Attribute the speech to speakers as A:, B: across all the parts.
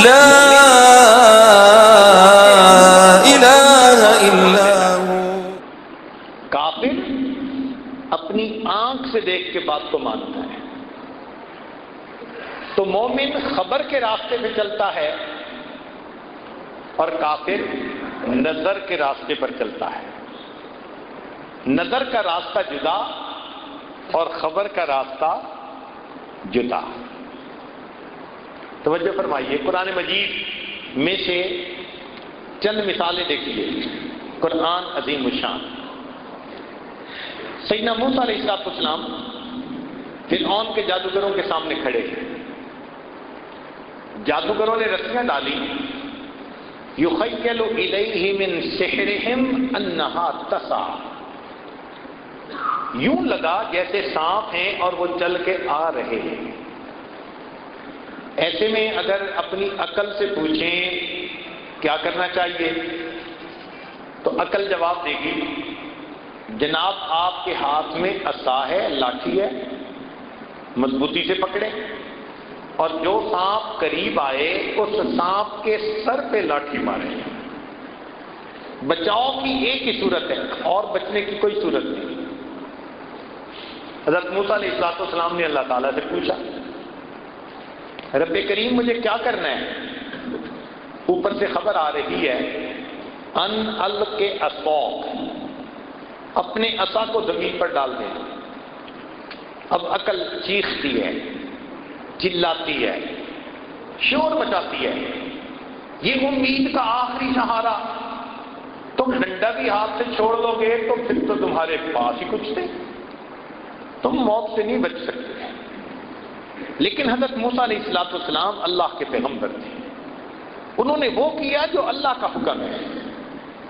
A: لا
B: الہ الا ہو۔
C: کافر اپنی آنکھ سے دیکھ کے بات کو مانتا ہے، تو مومن خبر کے راستے پہ چلتا ہے اور کافر نظر کے راستے پر چلتا ہے۔ نظر کا راستہ جدا اور خبر کا راستہ جدا۔ توجہ فرمائیے، قرآن مجید میں سے چند مثالیں دیکھیے۔ قرآن عظیم الشان، سیدنا موسیٰ علیہ السلام فرعون کے جادوگروں کے سامنے کھڑے ہیں۔ جادوگروں نے رسیاں ڈالی، یخیل الیہ من سحرہم انہا تسعی، یوں لگا جیسے سانپ ہیں اور وہ چل کے آ رہے ہیں۔ ایسے میں اگر اپنی عقل سے پوچھیں کیا کرنا چاہیے تو عقل جواب دے گی، جناب آپ کے ہاتھ میں عصا ہے، لاٹھی ہے، مضبوطی سے پکڑے اور جو سانپ قریب آئے اس سانپ کے سر پہ لاٹھی مارے۔ بچاؤ کی ایک ہی صورت ہے اور بچنے کی کوئی صورت نہیں۔ حضرت موسیٰ علیہ السلام نے اللہ تعالیٰ سے پوچھا، رب کریم مجھے کیا کرنا ہے؟ اوپر سے خبر آ رہی ہے ان الق عصاک، اپنے عصا کو زمین پر ڈال دیں۔ اب عقل چیختی ہے، چلاتی ہے، شور مچاتی ہے، یہ امید کا آخری سہارا، تم ڈنڈا بھی ہاتھ سے چھوڑ دو گے تو پھر تو تمہارے پاس ہی کچھ تھے، تم موت سے نہیں بچ سکتے۔ لیکن حضرت موسیٰ علیہ السلام اللہ کے پیغمبر تھے، انہوں نے وہ کیا جو اللہ کا حکم ہے۔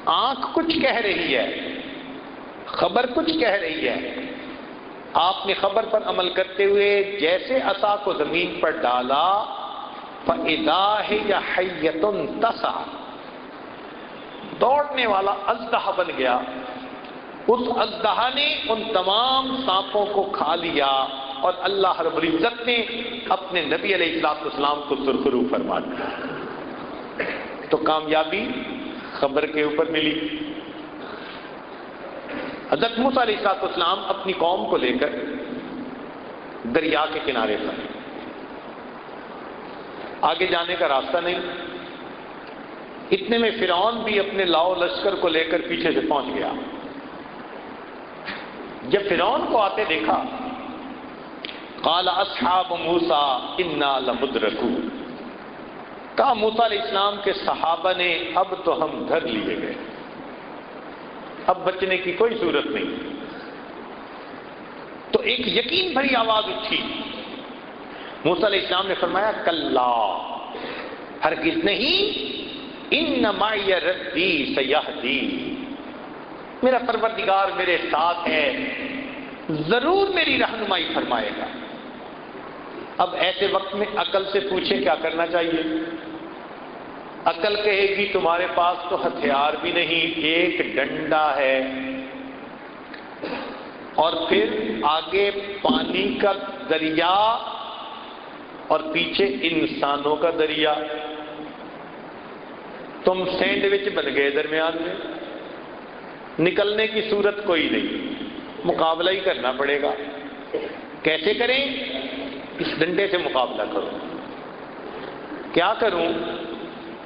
C: آنکھ کچھ کہہ رہی ہے، خبر کچھ کہہ رہی ہے، آپ نے خبر پر عمل کرتے ہوئے جیسے عصا کو زمین پر ڈالا فَإِذَا هِيَ حَيَّةٌ تَسْعَىٰ، دوڑنے والا اژدہا بن گیا۔ اس اژدہا نے ان تمام سانپوں کو کھا لیا اور اللہ رب العزت نے اپنے نبی علیہ السلام کو سرخرو فرما دیا۔ تو کامیابی خبر کے اوپر ملی۔ حضرت موسیٰ علیہ السلام اپنی قوم کو لے کر دریا کے کنارے پر، آگے جانے کا راستہ نہیں، اتنے میں فرعون بھی اپنے لاؤ لشکر کو لے کر پیچھے سے پہنچ گیا۔ جب فرعون کو آتے دیکھا، قال اصحاب موسیٰ انا لمدرکون، کہا موسیٰ علیہ السلام کے صحابہ نے اب تو ہم دھر لیے گئے، اب بچنے کی کوئی صورت نہیں۔ تو ایک یقین بھری آواز اٹھی، موسیٰ علیہ السلام نے فرمایا کلا، ہرگز نہیں، ان معی ربی سیہدی، میرا پروردگار میرے ساتھ ہے، ضرور میری رہنمائی فرمائے گا۔ اب ایسے وقت میں عقل سے پوچھے کیا کرنا چاہیے؟ عقل کہے گی تمہارے پاس تو ہتھیار بھی نہیں، ایک ڈنڈا ہے اور پھر آگے پانی کا دریا اور پیچھے انسانوں کا دریا، تم سینڈوچ بن گئے درمیان میں، نکلنے کی صورت کوئی نہیں، مقابلہ ہی کرنا پڑے گا۔ کیسے کریں؟ اس ڈنڈے سے مقابلہ کرو۔ کیا کروں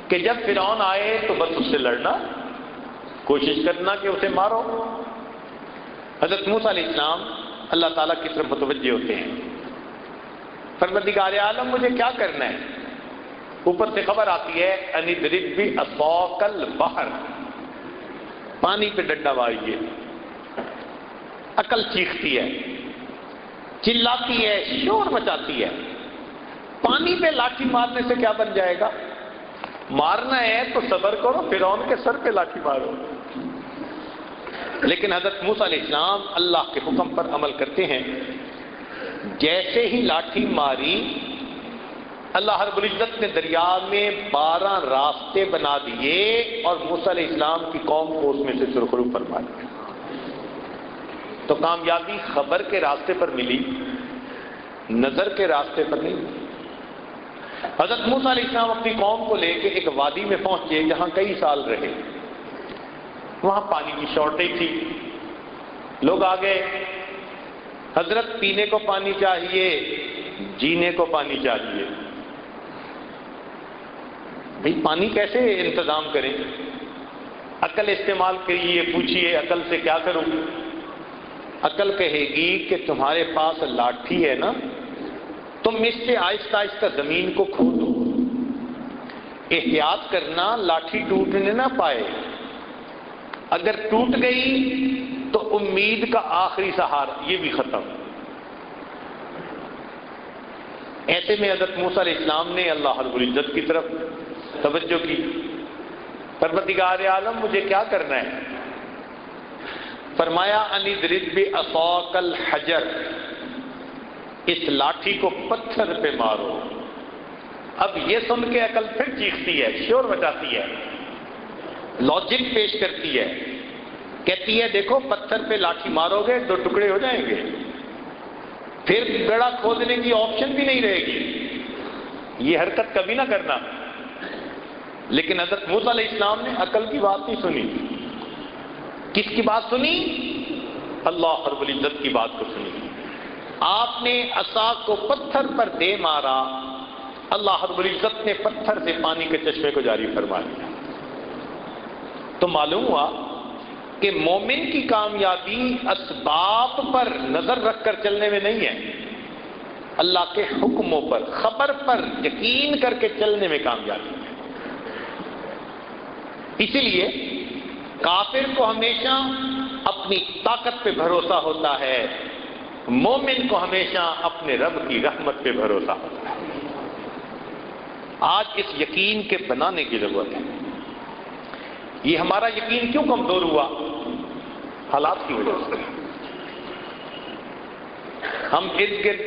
C: کہ جب فرعون آئے تو بس اس سے لڑنا، کوشش کرنا کہ اسے مارو۔ حضرت موسیٰ علیہ السلام اللہ تعالیٰ کی طرف متوجہ ہوتے ہیں، پروردگار عالم مجھے کیا کرنا ہے؟ اوپر سے خبر آتی ہے ان اضرب بعصاک البحر، پانی پہ ڈنڈا ماریے۔ عقل چیختی ہے، چلاتی ہے، شور مچاتی ہے، پانی پہ لاٹھی مارنے سے کیا بن جائے گا؟ مارنا ہے تو صبر کرو، فرعون کے سر پہ لاٹھی مارو۔ لیکن حضرت موسیٰ علیہ السلام اللہ کے حکم پر عمل کرتے ہیں، جیسے ہی لاٹھی ماری اللہ رب العزت نے دریا میں 12 راستے بنا دیے اور موسیٰ علیہ السلام کی قوم کو اس میں سے سرخرو فرما دیا۔ تو کامیابی خبر کے راستے پر ملی، نظر کے راستے پر نہیں۔ حضرت موسیٰ علیہ السلام اپنی قوم کو لے کے ایک وادی میں پہنچے جہاں کئی سال رہے. وہاں پانی کی شارٹیج تھی. لوگ آ گئے، حضرت پینے کو پانی چاہیے، جینے کو پانی چاہیے. بھئی پانی کیسے انتظام کریں؟ عقل استعمال کریے، پوچھیے عقل سے کیا کروں؟ عقل کہے گی کہ تمہارے پاس لاٹھی ہے نا، تم اس سے آہستہ آہستہ زمین کو کھودو، احتیاط کرنا لاٹھی ٹوٹنے نہ پائے. اگر ٹوٹ گئی تو امید کا آخری سہارا یہ بھی ختم. ایسے میں حضرت موسیٰ علیہ السلام نے اللہ رب العزت کی طرف توجہ کی. پروردگار عالم مجھے کیا کرنا ہے؟ فرمایا ان اضرب بعصاک الحجر، اس لاٹھی کو پتھر پہ مارو. اب یہ سن کے عقل پھر چیختی ہے، شور بجاتی ہے، لاجک پیش کرتی ہے، کہتی ہے دیکھو پتھر پہ لاٹھی مارو گے 2 ٹکڑے ہو جائیں گے، پھر گڑھا کھودنے کی آپشن بھی نہیں رہے گی. یہ حرکت کبھی نہ کرنا. لیکن حضرت موسیٰ علیہ السلام نے عقل کی بات نہیں سنی. کس کی بات سنی؟ اللہ رب العزت کی بات کو سنی. آپ نے عصا کو پتھر پر دے مارا، اللہ رب العزت نے پتھر سے پانی کے چشمے کو جاری فرما دیا. تو معلوم ہوا کہ مومن کی کامیابی اسباب پر نظر رکھ کر چلنے میں نہیں ہے، اللہ کے حکموں پر، خبر پر یقین کر کے چلنے میں کامیابی ہے. اسی لیے کافر کو ہمیشہ اپنی طاقت پہ بھروسہ ہوتا ہے، مومن کو ہمیشہ اپنے رب کی رحمت پہ بھروسہ ہوتا ہے. آج اس یقین کے بنانے کی ضرورت ہے. یہ ہمارا یقین کیوں کمزور ہوا؟ حالات کی وجہ سے. ہم ارد گرد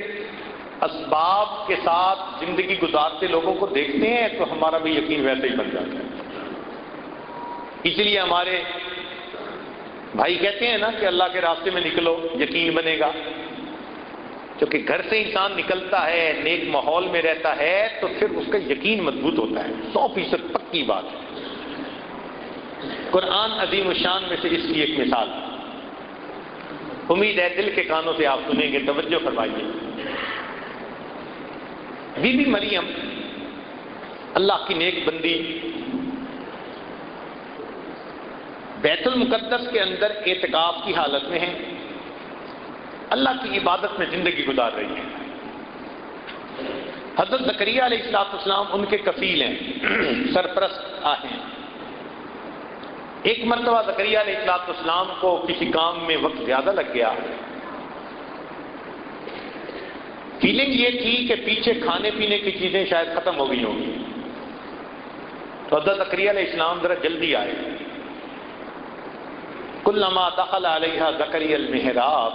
C: اسباب کے ساتھ زندگی گزارتے لوگوں کو دیکھتے ہیں تو ہمارا بھی یقین ویسے ہی بن جاتا ہے. اس لیے ہمارے بھائی کہتے ہیں نا کہ اللہ کے راستے میں نکلو یقین بنے گا. کیونکہ گھر سے انسان نکلتا ہے، نیک ماحول میں رہتا ہے تو پھر اس کا یقین مضبوط ہوتا ہے. 100% پکی بات ہے. قرآن عظیم الشان میں سے اس کی ایک مثال، امید ہے دل کے کانوں سے آپ سنیں گے، توجہ فرمائیے. بی بی مریم اللہ کی نیک بندی بیت المقدس کے اندر اعتکاف کی حالت میں ہیں، اللہ کی عبادت میں زندگی گزار رہی ہیں. حضرت زکریا علیہ السلام ان کے کفیل ہیں، سرپرست ہیں. ایک مرتبہ زکریا علیہ السلام کو کسی کام میں وقت زیادہ لگ گیا. فیلنگ یہ تھی کہ پیچھے کھانے پینے کی چیزیں شاید ختم ہو گئی ہوں گی. تو حضرت زکریا علیہ السلام ذرا جلدی آئے. کلما دخل علیہا زکریا المحراب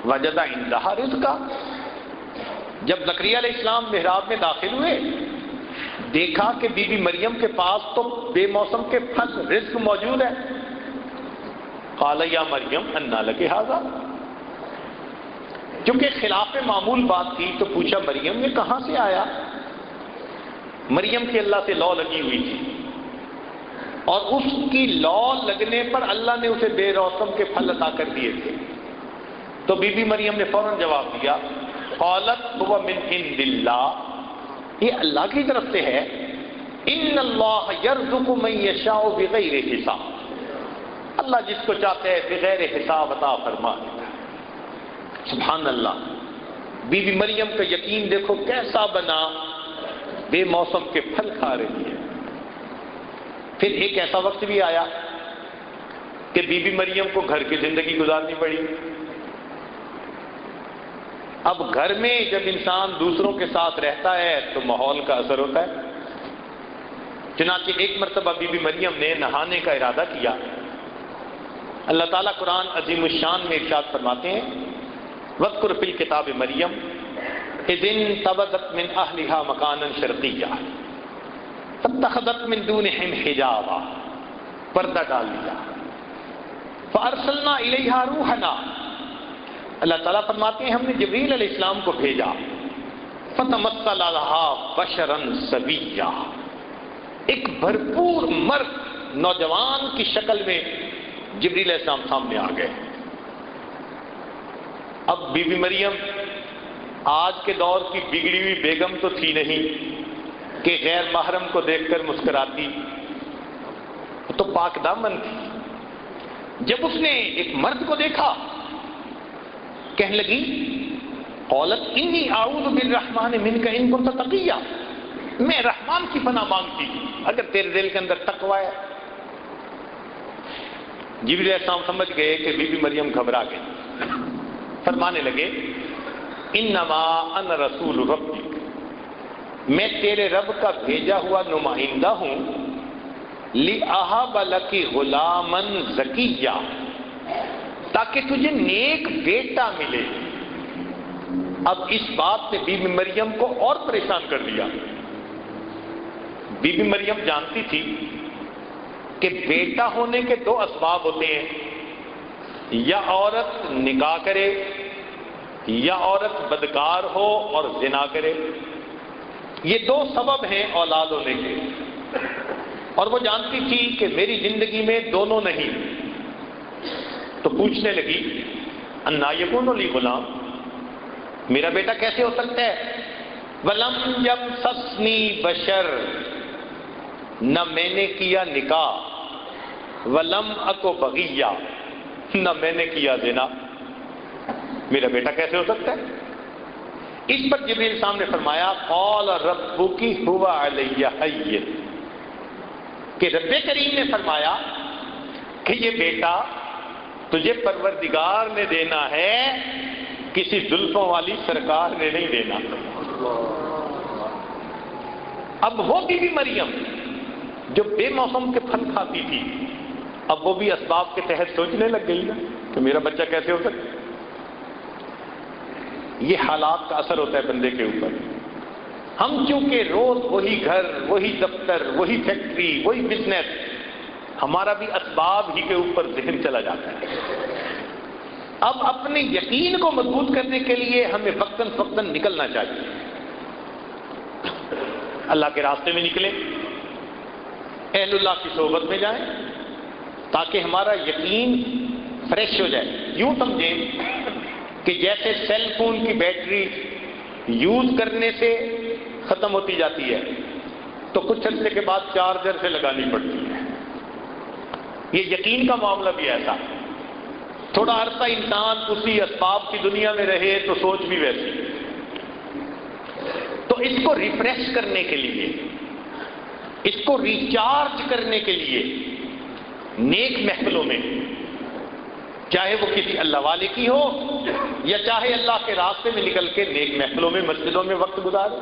C: وجد عندہا رزقا. جب زکریا علیہ السلام محراب میں داخل ہوئے، دیکھا کہ بی بی مریم کے پاس تو بے موسم کے پھل رزق موجود ہے. قال یا مریم انا لک ھذا، چونکہ خلاف معمول بات تھی تو پوچھا مریم یہ کہاں سے آیا؟ مریم کی اللہ سے لو لگی ہوئی تھی اور اس کی لو لگنے پر اللہ نے اسے بے موسم کے پھل عطا کر دیے تھے. تو بی بی مریم نے فوراً جواب دیا قالت هو من عند اللہ، یہ اللہ کی طرف سے ہے. ان اللہ یرزق من یشاء بغیر حساب، اللہ جس کو چاہتے ہے بغیر حساب عطا فرما دیتا ہے. سبحان اللہ. بی بی مریم کا یقین دیکھو کیسا بنا، بے موسم کے پھل کھا رہی ہے. پھر ایک ایسا وقت بھی آیا کہ بی بی مریم کو گھر کی زندگی گزارنی پڑی. اب گھر میں جب انسان دوسروں کے ساتھ رہتا ہے تو ماحول کا اثر ہوتا ہے. چنانچہ ایک مرتبہ بی بی مریم نے نہانے کا ارادہ کیا. اللہ تعالیٰ قرآن عظیم الشان میں ارشاد فرماتے ہیں وَاذْكُرْ فِي الْكِتَابِ مریم اذ انتبذت من اہلها مکانا شرقیا فاتخذت من دونہم حجابا، پردہ ڈال دیا. فارسلنا الیہا روحنا، اللہ تعالیٰ فرماتے ہیں ہم نے جبریل علیہ السلام کو بھیجا فتمثل لها بشرا سویا، ایک بھرپور مرد نوجوان کی شکل میں جبریل علیہ السلام سامنے آ گئے۔ اب بی بی مریم آج کے دور کی بگڑی ہوئی بیگم تو تھی نہیں کہ غیر محرم کو دیکھ کر مسکراتی، تو پاک دامن تھی۔ جب اس نے ایک مرد کو دیکھا، کہنے لگی قالت انی اعوذ بالرحمن منک ان کنت تقیا، میں رحمان کی پناہ مانگتی ہوں اگر تیرے دل کے اندر تقوی ہے۔ جبریل علیہ السلام سمجھ گئے کہ بی بی مریم گھبرا گئی، فرمانے لگے انما انا رسول ربک، میں تیرے رب کا بھیجا ہوا نمائندہ ہوں، لِأَهَبَ لَكِ غُلَامًا زَكِيًّا، تاکہ تجھے نیک بیٹا ملے۔ اب اس بات نے بی بی مریم کو اور پریشان کر دیا۔ بی بی مریم جانتی تھی کہ بیٹا ہونے کے دو اسباب ہوتے ہیں، یا عورت نکاح کرے یا عورت بدکار ہو اور زنا کرے، یہ دو سبب ہیں اولاد ہونے کے، اور وہ جانتی تھی کہ میری زندگی میں دونوں نہیں۔ تو پوچھنے لگی انا یکون لی غلام، میرا بیٹا کیسے ہو سکتا ہے؟ ولم یمسسنی بشر، نہ میں نے کیا نکاح، ولم اکو بغیہ، نہ میں نے کیا زنا، میرا بیٹا کیسے ہو سکتا ہے؟ اس پر جبریل صاحب نے فرمایا قال ربک هو علی ہین، کہ رب کریم نے فرمایا کہ یہ بیٹا تجھے پروردگار نے دینا ہے، کسی زلفوں والی سرکار نے نہیں دینا۔ اب وہ بی بی مریم جو بے موسم کے پھل کھاتی تھی، اب وہ بھی اسباب کے تحت سوچنے لگ گئی نا کہ میرا بچہ کیسے ہو سکتا ہے۔ یہ حالات کا اثر ہوتا ہے بندے کے اوپر۔ ہم چونکہ روز وہی گھر، وہی دفتر، وہی فیکٹری، وہی بزنس، ہمارا بھی اسباب ہی کے اوپر ذہن چلا جاتا ہے۔ اب اپنے یقین کو مضبوط کرنے کے لیے ہمیں وقتاً فوقتاً نکلنا چاہیے، اللہ کے راستے میں نکلیں، اہل اللہ کی صحبت میں جائیں، تاکہ ہمارا یقین فریش ہو جائے۔ یوں سمجھیں کہ جیسے سیل فون کی بیٹری یوز کرنے سے ختم ہوتی جاتی ہے تو کچھ عرصے کے بعد چارجر سے لگانی پڑتی ہے، یہ یقین کا معاملہ بھی ایسا۔ تھوڑا عرصہ انسان اسی اسباب کی دنیا میں رہے تو سوچ بھی ویسی، تو اس کو ریفریش کرنے کے لیے، اس کو ریچارج کرنے کے لیے نیک محفلوں میں، چاہے وہ کسی اللہ والے کی ہو یا چاہے اللہ کے راستے میں نکل کے نیک محفلوں میں، مسجدوں میں وقت گزارے،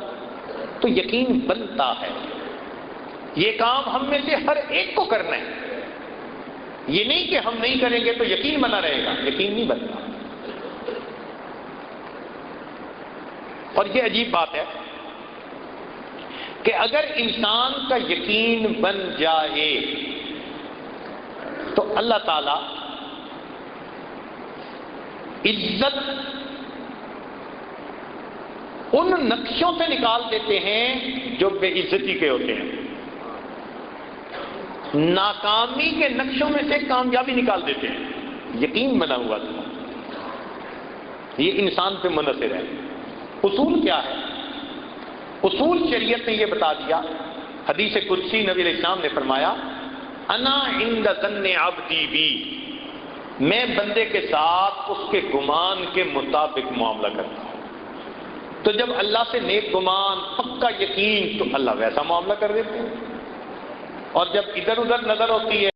C: تو یقین بنتا ہے۔ یہ کام ہم میں سے ہر ایک کو کرنا ہے، یہ نہیں کہ ہم نہیں کریں گے تو یقین بنا رہے گا، یقین نہیں بنتا۔ اور یہ عجیب بات ہے کہ اگر انسان کا یقین بن جائے تو اللہ تعالی عزت ان نقشوں سے نکال دیتے ہیں جو بے عزتی کے ہوتے ہیں، ناکامی کے نقشوں میں سے کامیابی نکال دیتے ہیں۔ یقین بنا ہوا تھا، یہ انسان پہ منحصر ہے۔ اصول کیا ہے؟ اصول شریعت نے یہ بتا دیا، حدیث قدسی نبی علیہ السلام نے فرمایا انا عند ظن عبدی بی، میں بندے کے ساتھ اس کے گمان کے مطابق معاملہ کرتا ہوں۔ تو جب اللہ سے نیک گمان، پکا یقین، تو اللہ ویسا معاملہ کر دیتے ہیں، اور جب ادھر ادھر نظر ہوتی ہے